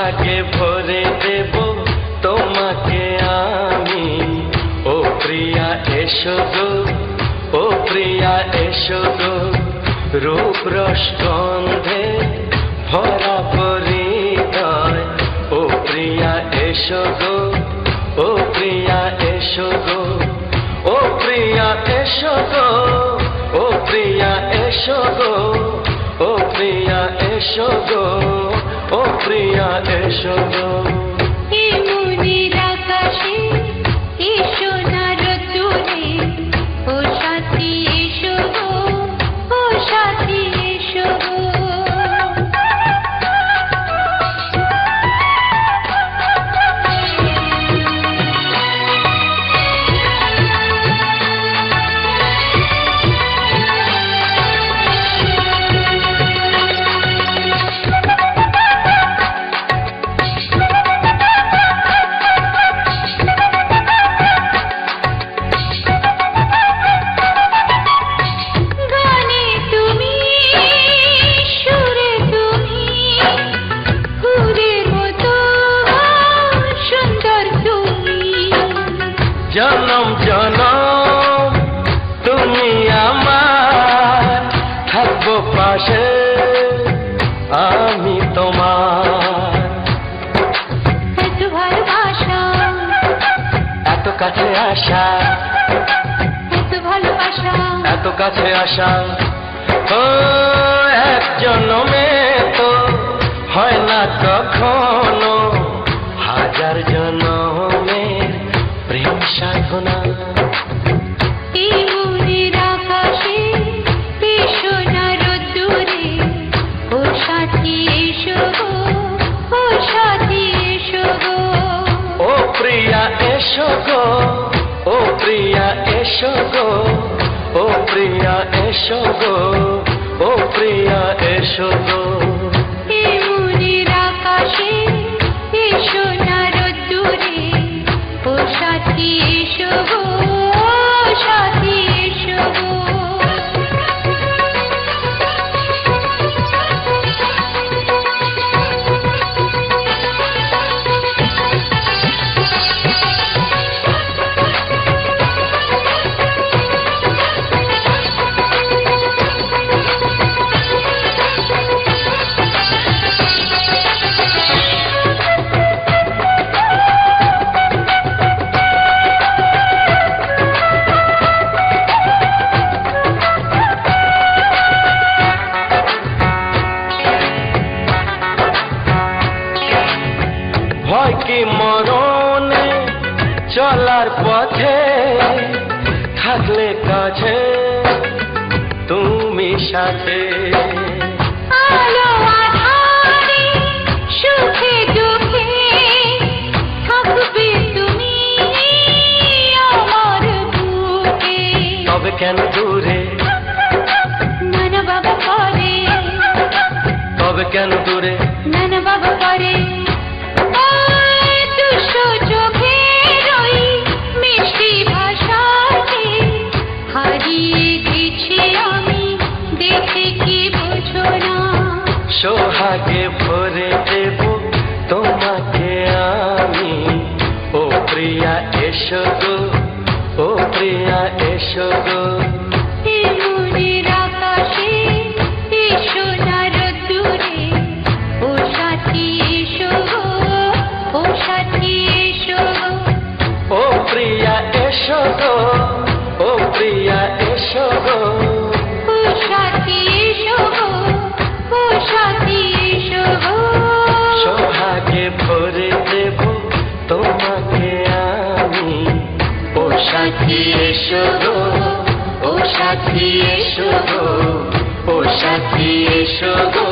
সোহাগে ভরে দেব তোমাকে আমি। ও প্রিয়া এসো গো, ও প্রিয়া এসো গো, রূপ রস গন্ধে ভরা পরিদয়। ও প্রিয়া এসো গো, ও প্রিয়া এসো গো, ও প্রিয়া এসো গো, ও প্রিয়া এসো গো, ও প্রিয়া এসো গো, ও প্রিয়া এসো গো। জনম জনম তুমি আমার, থাকবো পাশে আমি তোমার। এত ভালোবাসা, এত কাছে আসা, এত ভালোবাসা, এত কাছে আসা। ও এক জন্মে তো হয় না কখনো, হাজার জন্মের প্রেম সাধনা। এই মনের আকাশে এসো না রোদ্দুরে, ও সাথী এসো গো, ও সাথী এসো গো। ও প্রিয়া এসো গো, ও প্রিয়া এসো গো, ও প্রিয়া এসো গো, ও প্রিয়া এসো গো। এই মনের আকাশে এসো না রোদ্দুরে, ও সাথী এসো গো, ও সাথী এসো গো। ভয় কি মরণে চলার পথে, থাকলে কাছে তুমি সাথে। আলো আঁধারে সুখে দুঃখে থাকবে তুমি আমার বুকে। তবে কেন দূরে, নানা বাবা করে, তবে কেন দূরে, নানা বাবা করে। দুষ্ট চোখের ওই মিষ্টি ভাষাতে হারিয়ে গেছি আমি, দেখে কি বোঝো না। সোহাগে ভরে দেব তোমাকে আমি। ও প্রিয়া এসো গো, ও প্রিয়া এসো গো। এই মনের আকাশে এসো না রোদ্দুরে, ও সাথী এসো গো, ও সাথী এসো গো। ও প্রিয়া এসো গো, ও প্রিয়া এসো গো, ও সাথী এসো গো, ও সাথী এসো গো। সোহাগে ভরে দেব তোমাকে আমি। ও সাথী এসো গো, ও সাথী এসো গো, ও সাথী এসো গো।